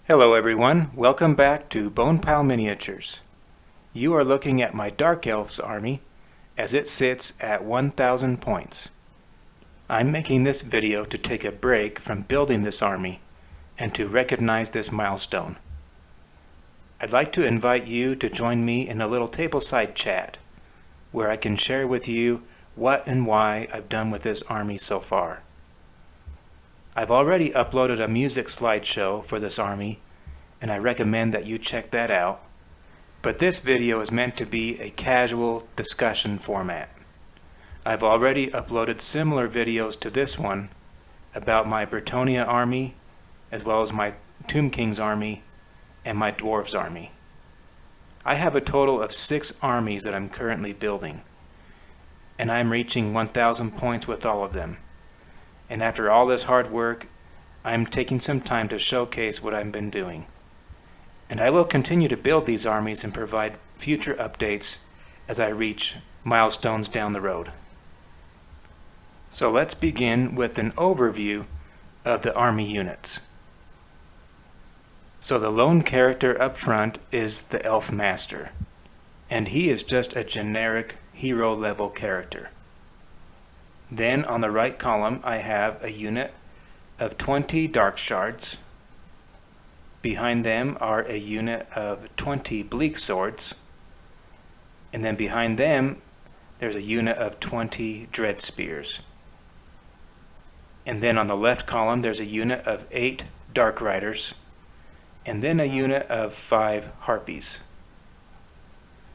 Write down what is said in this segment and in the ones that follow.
Hello everyone, welcome back to Bonepile Miniatures. You are looking at my Dark Elves army as it sits at 1,000 points. I'm making this video to take a break from building this army and to recognize this milestone. I'd like to invite you to join me in a little tableside chat where I can share with you what and why I've done with this army so far. I've already uploaded a music slideshow for this army, and I recommend that you check that out. But this video is meant to be a casual discussion format. I've already uploaded similar videos to this one about my Bretonnia army, as well as my Tomb King's army and my Dwarves army. I have a total of 6 armies that I'm currently building, and I'm reaching 1,000 points with all of them. And after all this hard work, I'm taking some time to showcase what I've been doing. And I will continue to build these armies and provide future updates as I reach milestones down the road. So let's begin with an overview of the army units. So the lone character up front is the Elf Master, and he is just a generic hero level character. Then on the right column I have a unit of 20 Dark Shards. Behind them are a unit of 20 Bleak Swords. And then behind them there's a unit of 20 Dread Spears. And then on the left column there's a unit of 8 Dark Riders. And then a unit of 5 Harpies.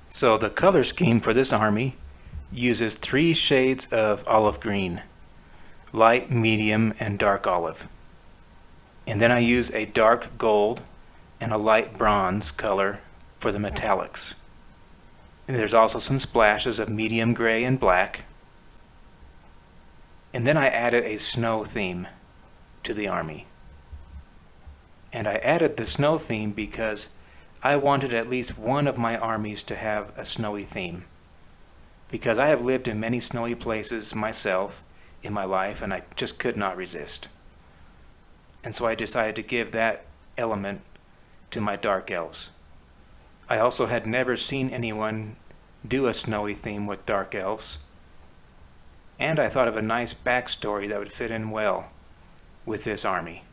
So the color scheme for this army uses 3 shades of olive green: light, medium, and dark olive. And then I use a dark gold and a light bronze color for the metallics. And there's also some splashes of medium gray and black. And then I added a snow theme to the army. And I added the snow theme because I wanted at least one of my armies to have a snowy theme. Because I have lived in many snowy places myself in my life, and I just could not resist. And so I decided to give that element to my Dark Elves. I also had never seen anyone do a snowy theme with Dark Elves, and I thought of a nice backstory that would fit in well with this army.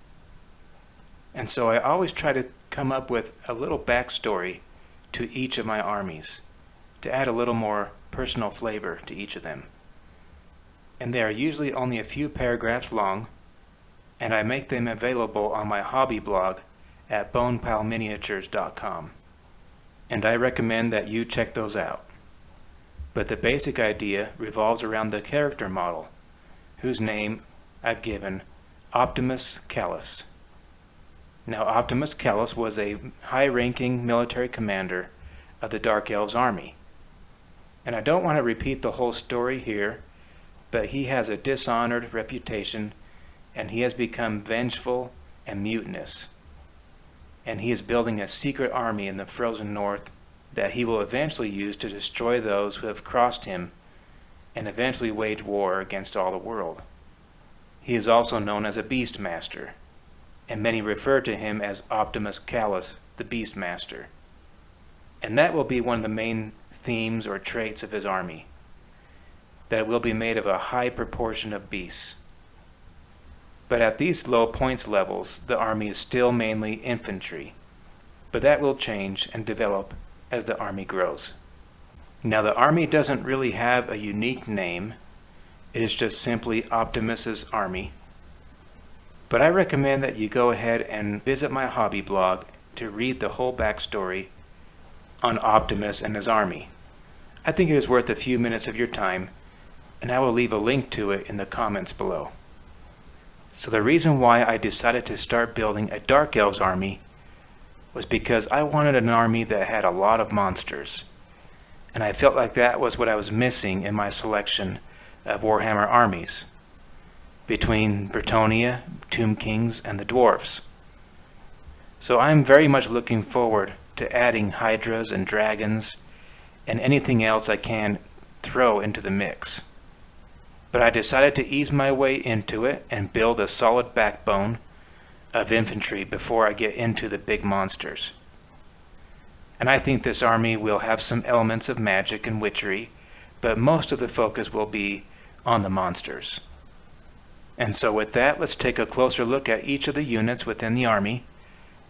And so I always try to come up with a little backstory to each of my armies to add a little more personal flavor to each of them. And they are usually only a few paragraphs long, and I make them available on my hobby blog at bonepileminiatures.com. And I recommend that you check those out. But the basic idea revolves around the character model, whose name I've given Optimus Callus. Now, Optimus Callus was a high-ranking military commander of the Dark Elves army. And I don't want to repeat the whole story here, but he has a dishonored reputation, and he has become vengeful and mutinous. And he is building a secret army in the frozen north that he will eventually use to destroy those who have crossed him and eventually wage war against all the world. He is also known as a Beastmaster, and many refer to him as Optimus Callus, the Beastmaster. And that will be one of the main themes or traits of his army, that it will be made of a high proportion of beasts. But at these low points levels, the army is still mainly infantry, but that will change and develop as the army grows. Now, the army doesn't really have a unique name. It is just simply Optimus's army. But I recommend that you go ahead and visit my hobby blog to read the whole backstory on Optimus and his army. I think it is worth a few minutes of your time, and I will leave a link to it in the comments below. So the reason why I decided to start building a Dark Elves army was because I wanted an army that had a lot of monsters, and I felt like that was what I was missing in my selection of Warhammer armies between Bretonnia, Tomb Kings, and the Dwarves. So I'm very much looking forward to adding hydras and dragons and anything else I can throw into the mix. But I decided to ease my way into it and build a solid backbone of infantry before I get into the big monsters. And I think this army will have some elements of magic and witchery, but most of the focus will be on the monsters. And so with that, let's take a closer look at each of the units within the army,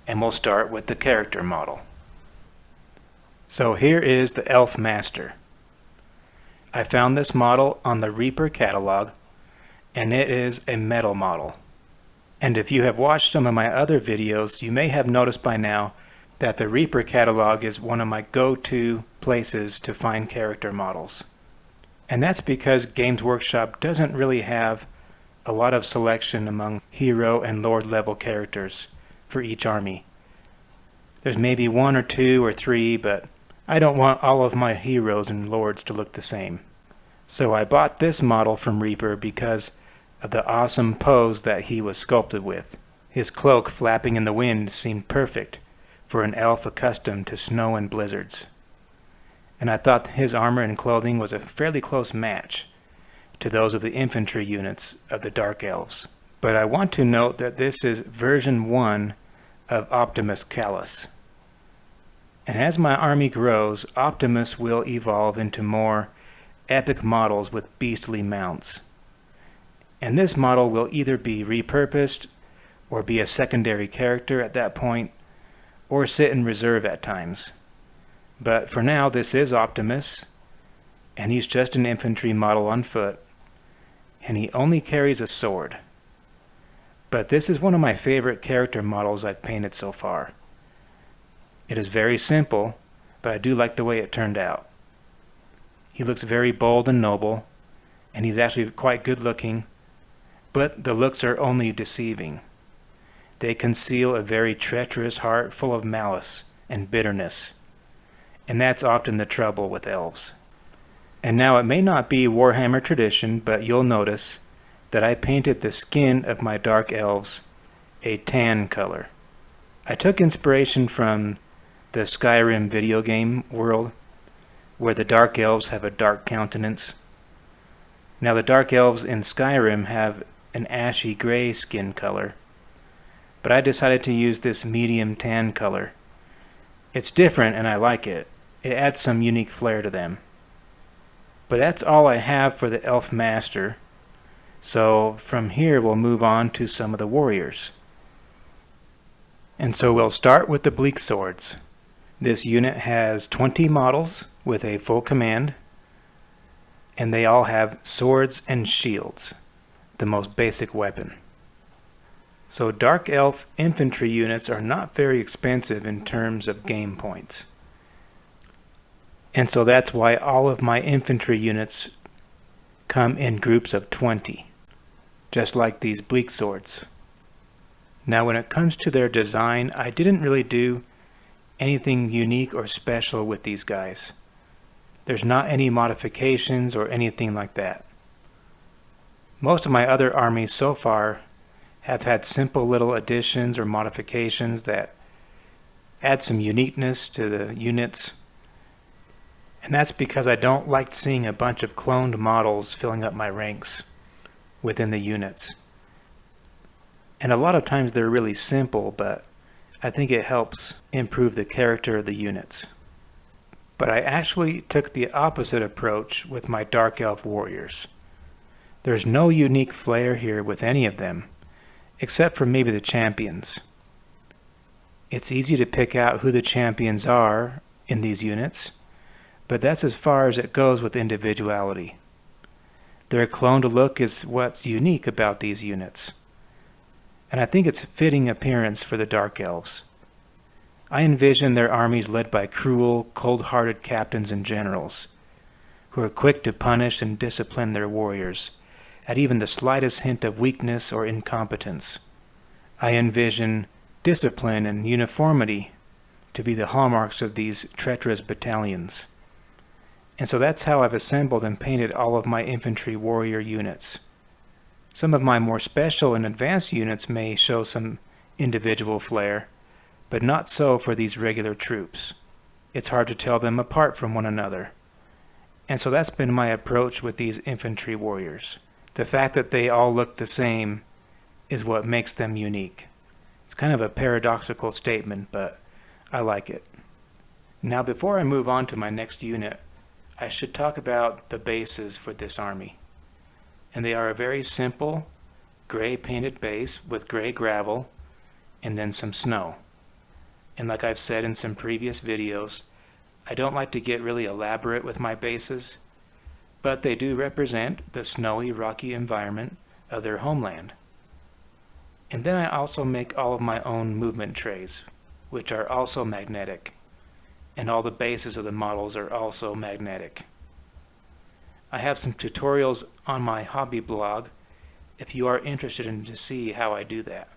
and we'll start with the character model. So here is the Elf Master. I found this model on the Reaper catalog, and it is a metal model. And if you have watched some of my other videos, you may have noticed by now that the Reaper catalog is one of my go-to places to find character models. And that's because Games Workshop doesn't really have a lot of selection among hero and lord level characters for each army. There's maybe 1 or 2 or 3, but I don't want all of my heroes and lords to look the same. So I bought this model from Reaper because of the awesome pose that he was sculpted with. His cloak flapping in the wind seemed perfect for an elf accustomed to snow and blizzards. And I thought his armor and clothing was a fairly close match to those of the infantry units of the Dark Elves. But I want to note that this is version 1 of Optimus Callus. And as my army grows, Optimus will evolve into more epic models with beastly mounts. And this model will either be repurposed or be a secondary character at that point, or sit in reserve at times. But for now, this is Optimus, and he's just an infantry model on foot, and he only carries a sword. But this is one of my favorite character models I've painted so far. It is very simple, but I do like the way it turned out. He looks very bold and noble, and he's actually quite good looking, but the looks are only deceiving. They conceal a very treacherous heart full of malice and bitterness, and that's often the trouble with elves. And now it may not be Warhammer tradition, but you'll notice that I painted the skin of my Dark Elves a tan color. I took inspiration from the Skyrim video game world, where the Dark Elves have a dark countenance. Now the Dark Elves in Skyrim have an ashy gray skin color, but I decided to use this medium tan color. It's different and I like it. It adds some unique flair to them. But that's all I have for the Elf Master, so from here we'll move on to some of the warriors. And so we'll start with the Bleak Swords. This unit has 20 models with a full command, and they all have swords and shields, the most basic weapon. So Dark Elf infantry units are not very expensive in terms of game points. And so that's why all of my infantry units come in groups of 20, just like these Bleak Swords. Now when it comes to their design, I didn't really do anything unique or special with these guys. There's not any modifications or anything like that. Most of my other armies so far have had simple little additions or modifications that add some uniqueness to the units. And that's because I don't like seeing a bunch of cloned models filling up my ranks within the units. And a lot of times they're really simple, but I think it helps improve the character of the units. But I actually took the opposite approach with my Dark Elf warriors. There's no unique flair here with any of them, except for maybe the champions. It's easy to pick out who the champions are in these units, but that's as far as it goes with individuality. Their cloned look is what's unique about these units, and I think it's a fitting appearance for the Dark Elves. I envision their armies led by cruel, cold-hearted captains and generals, who are quick to punish and discipline their warriors at even the slightest hint of weakness or incompetence. I envision discipline and uniformity to be the hallmarks of these treacherous battalions. And so that's how I've assembled and painted all of my infantry warrior units. Some of my more special and advanced units may show some individual flair, but not so for these regular troops. It's hard to tell them apart from one another. And so that's been my approach with these infantry warriors. The fact that they all look the same is what makes them unique. It's kind of a paradoxical statement, but I like it. Now before I move on to my next unit, I should talk about the bases for this army. And they are a very simple gray painted base with gray gravel and then some snow. And like I've said in some previous videos, I don't like to get really elaborate with my bases, but they do represent the snowy, rocky environment of their homeland. And then I also make all of my own movement trays, which are also magnetic, and all the bases of the models are also magnetic. I have some tutorials on my hobby blog if you are interested in to see how I do that.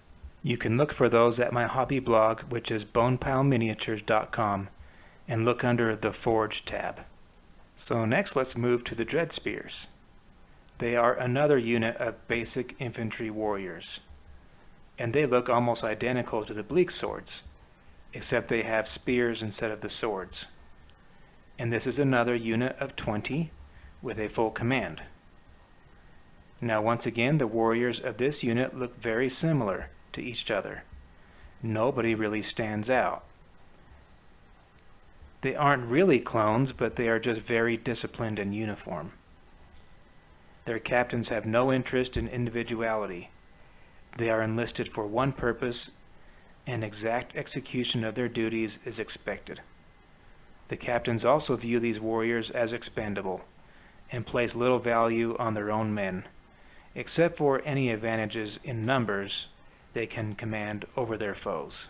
You can look for those at my hobby blog, which is bonepileminiatures.com, and look under the Forge tab. So next let's move to the Dread Spears. They are another unit of basic infantry warriors, and they look almost identical to the Bleak Swords, except they have spears instead of the swords. And this is another unit of 20 with a full command. Now once again, the warriors of this unit look very similar to each other. Nobody really stands out. They aren't really clones, but they are just very disciplined in uniform. Their captains have no interest in individuality. They are enlisted for one purpose, and exact execution of their duties is expected. The captains also view these warriors as expendable, and place little value on their own men, except for any advantages in numbers they can command over their foes.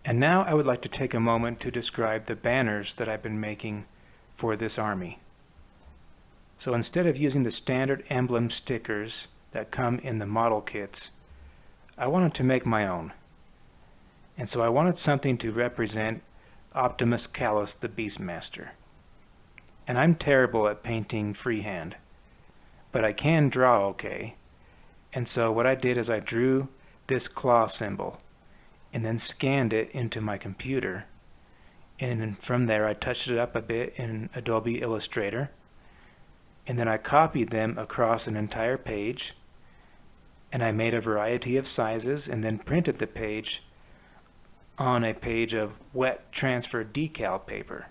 And now I would like to take a moment to describe the banners that I've been making for this army. So instead of using the standard emblem stickers that come in the model kits, I wanted to make my own. And so I wanted something to represent Optimus Callus the Beastmaster. And I'm terrible at painting freehand, but I can draw okay. And so what I did is I drew this claw symbol and then scanned it into my computer, and from there I touched it up a bit in Adobe Illustrator, and then I copied them across an entire page, and I made a variety of sizes and then printed the page on a page of wet transfer decal paper.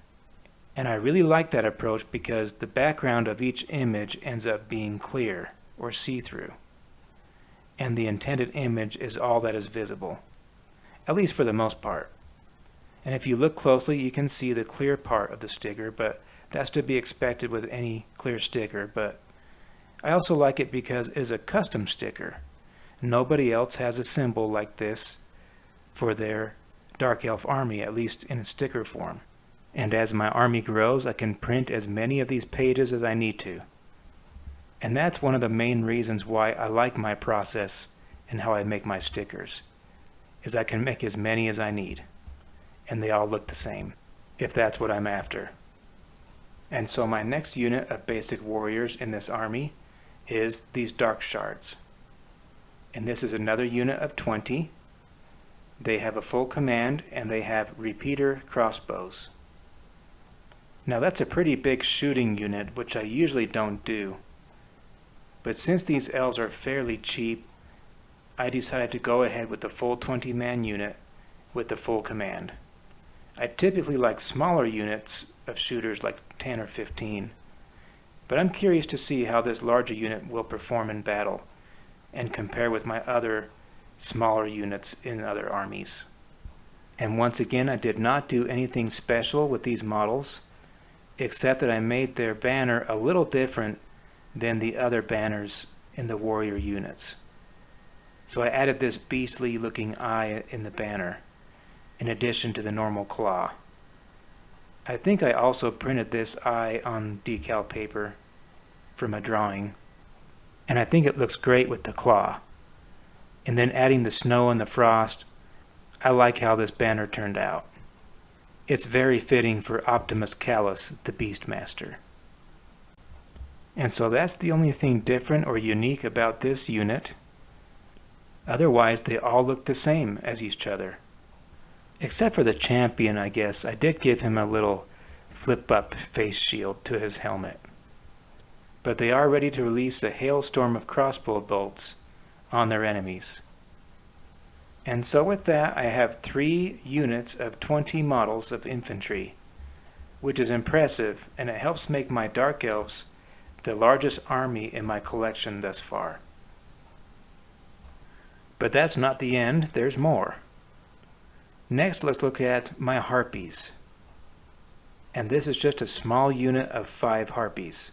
And I really like that approach because the background of each image ends up being clear or see-through, and the intended image is all that is visible, at least for the most part. And if you look closely, you can see the clear part of the sticker, but that's to be expected with any clear sticker. But I also like it because it is a custom sticker. Nobody else has a symbol like this for their Dark Elf army, at least in sticker form. And as my army grows, I can print as many of these pages as I need to. And that's one of the main reasons why I like my process and how I make my stickers, is I can make as many as I need, and they all look the same, if that's what I'm after. And so my next unit of basic warriors in this army is these Dark Shards. And this is another unit of 20. They have a full command, and they have repeater crossbows. Now that's a pretty big shooting unit, which I usually don't do. But since these elves are fairly cheap, I decided to go ahead with the full 20-man unit with the full command. I typically like smaller units of shooters like 10 or 15, but I'm curious to see how this larger unit will perform in battle and compare with my other smaller units in other armies. And once again, I did not do anything special with these models, except that I made their banner a little different than the other banners in the warrior units. So I added this beastly looking eye in the banner, in addition to the normal claw. I think I also printed this eye on decal paper from a drawing, and I think it looks great with the claw. And then adding the snow and the frost, I like how this banner turned out. It's very fitting for Optimus Callus, the Beastmaster. And so that's the only thing different or unique about this unit. Otherwise, they all look the same as each other. Except for the champion, I guess. I did give him a little flip-up face shield to his helmet. But they are ready to release a hailstorm of crossbow bolts on their enemies. And so with that, I have 3 units of 20 models of infantry, which is impressive, and it helps make my Dark Elves the largest army in my collection thus far. But that's not the end, there's more. Next, let's look at my Harpies. And this is just a small unit of 5 Harpies.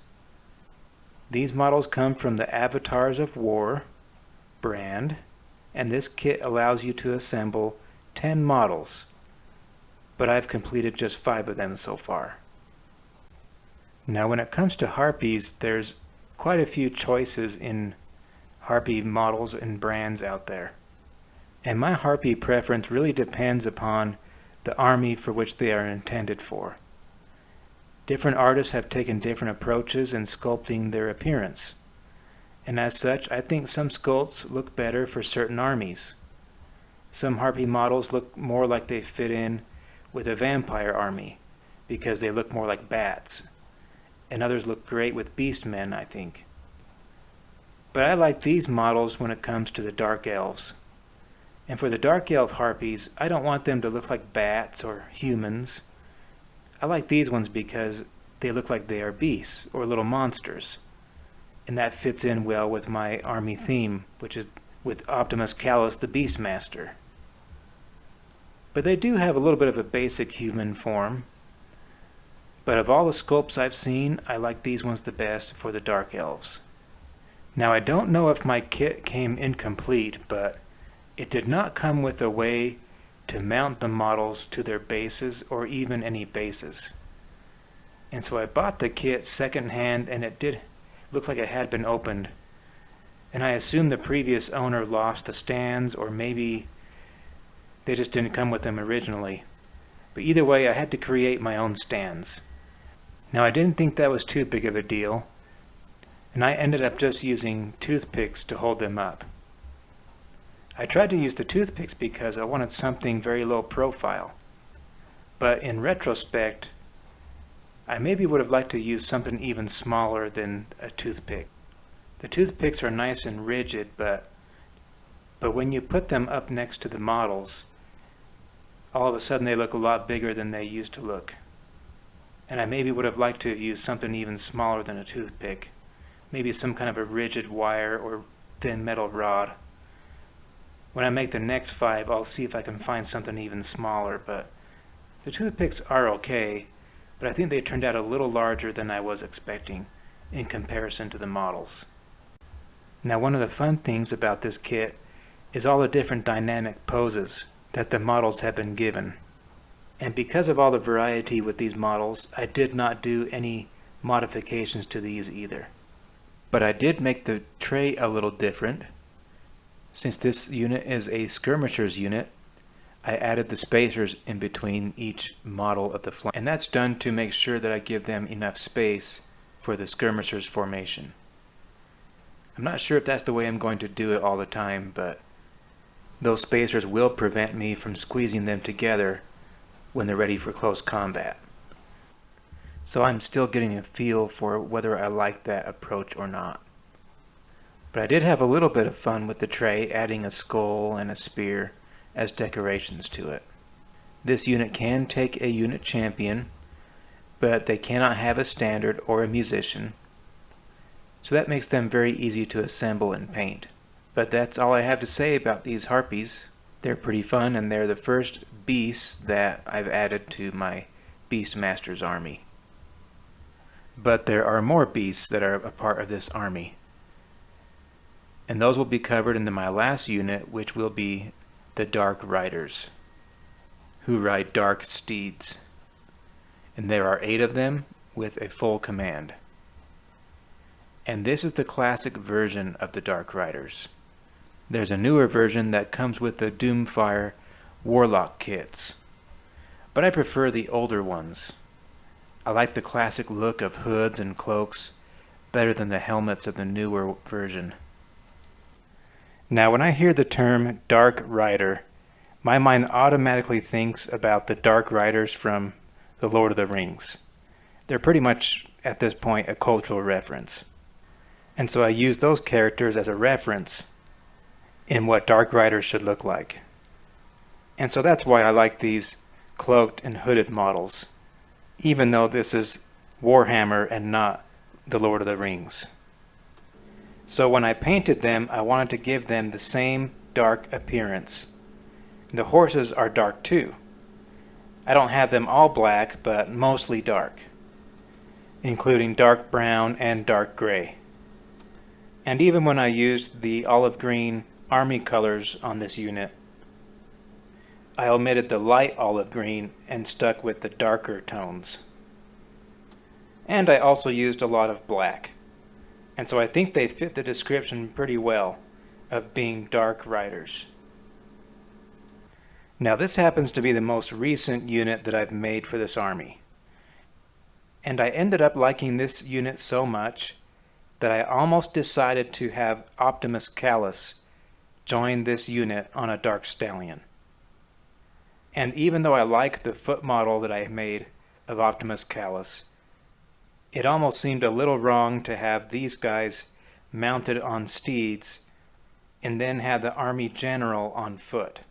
These models come from the Avatars of War brand, and this kit allows you to assemble 10 models, but I've completed just 5 of them so far. Now when it comes to Harpies, there's quite a few choices in Harpy models and brands out there. And my Harpy preference really depends upon the army for which they are intended for. Different artists have taken different approaches in sculpting their appearance. And as such, I think some sculpts look better for certain armies. Some Harpy models look more like they fit in with a vampire army because they look more like bats. And others look great with beastmen, I think. But I like these models when it comes to the Dark Elves. And for the Dark Elf Harpies, I don't want them to look like bats or humans. I like these ones because they look like they are beasts or little monsters. And that fits in well with my army theme, which is with Optimus Callus the Beastmaster. But they do have a little bit of a basic human form. But of all the sculpts I've seen, I like these ones the best for the Dark Elves. Now I don't know if my kit came incomplete, but it did not come with a way to mount the models to their bases or even any bases. And so I bought the kit secondhand, and it did look like it had been opened. And I assume the previous owner lost the stands, or maybe they just didn't come with them originally. But either way, I had to create my own stands. Now I didn't think that was too big of a deal, and I ended up just using toothpicks to hold them up. I tried to use the toothpicks because I wanted something very low profile. But in retrospect, I maybe would have liked to use something even smaller than a toothpick. The toothpicks are nice and rigid, but when you put them up next to the models, all of a sudden they look a lot bigger than they used to look. And I maybe would have liked to have used something even smaller than a toothpick. Maybe some kind of a rigid wire or thin metal rod. When I make the next 5, I'll see if I can find something even smaller, but the toothpicks are okay, but I think they turned out a little larger than I was expecting in comparison to the models. Now one of the fun things about this kit is all the different dynamic poses that the models have been given. And because of all the variety with these models, I did not do any modifications to these either. But I did make the tray a little different. Since this unit is a skirmisher's unit, I added the spacers in between each model of the flank. And that's done to make sure that I give them enough space for the skirmisher's formation. I'm not sure if that's the way I'm going to do it all the time, but those spacers will prevent me from squeezing them together when they're ready for close combat. So I'm still getting a feel for whether I like that approach or not. But I did have a little bit of fun with the tray, adding a skull and a spear as decorations to it. This unit can take a unit champion, but they cannot have a standard or a musician. So that makes them very easy to assemble and paint. But that's all I have to say about these Harpies. They're pretty fun, and they're the first beasts that I've added to my Beastmaster's army. But there are more beasts that are a part of this army. And those will be covered in my last unit, which will be the Dark Riders, who ride dark steeds. And there are 8 of them with a full command. And this is the classic version of the Dark Riders. There's a newer version that comes with the Doomfire Warlock kits, but I prefer the older ones. I like the classic look of hoods and cloaks better than the helmets of the newer version. Now when I hear the term Dark Rider, my mind automatically thinks about the Dark Riders from The Lord of the Rings. They're pretty much, at this point, a cultural reference. And so I use those characters as a reference in what Dark Riders should look like. And so that's why I like these cloaked and hooded models, even though this is Warhammer and not the Lord of the Rings. So when I painted them, I wanted to give them the same dark appearance. The horses are dark too. I don't have them all black, but mostly dark, including dark brown and dark gray. And even when I used the olive green army colors on this unit, I omitted the light olive green and stuck with the darker tones. And I also used a lot of black. And so I think they fit the description pretty well of being dark riders. Now this happens to be the most recent unit that I've made for this army. And I ended up liking this unit so much that I almost decided to have Optimus Callus join this unit on a Dark Stallion. And even though I like the foot model that I made of Optimus Callus, it almost seemed a little wrong to have these guys mounted on steeds and then have the army general on foot.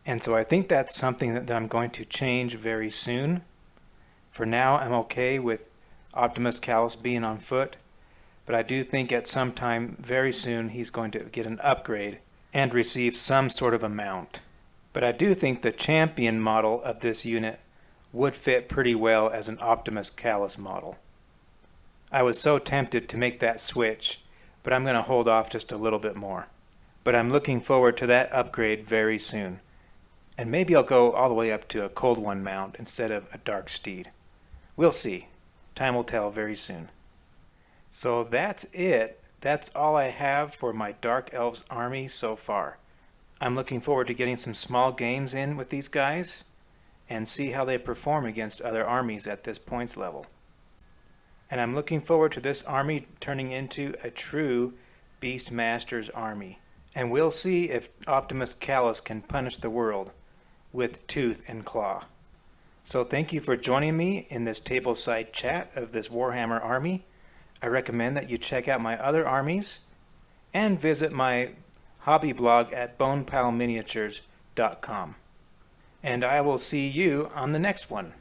And so I think that's something that I'm going to change very soon. For now, I'm okay with Optimus Callus being on foot, but I do think at some time very soon he's going to get an upgrade and receive some sort of a mount. But I do think the champion model of this unit would fit pretty well as an Optimus Callus model. I was so tempted to make that switch, but I'm going to hold off just a little bit more. But I'm looking forward to that upgrade very soon. And maybe I'll go all the way up to a Cold One mount instead of a Dark Steed. We'll see. Time will tell very soon. So that's it. That's all I have for my Dark Elves army so far. I'm looking forward to getting some small games in with these guys and see how they perform against other armies at this points level. And I'm looking forward to this army turning into a true Beastmaster's army. And we'll see if Optimus Callus can punish the world with tooth and claw. So thank you for joining me in this tableside chat of this Warhammer army. I recommend that you check out my other armies and visit my hobby blog at bonepileminiatures.com. And I will see you on the next one.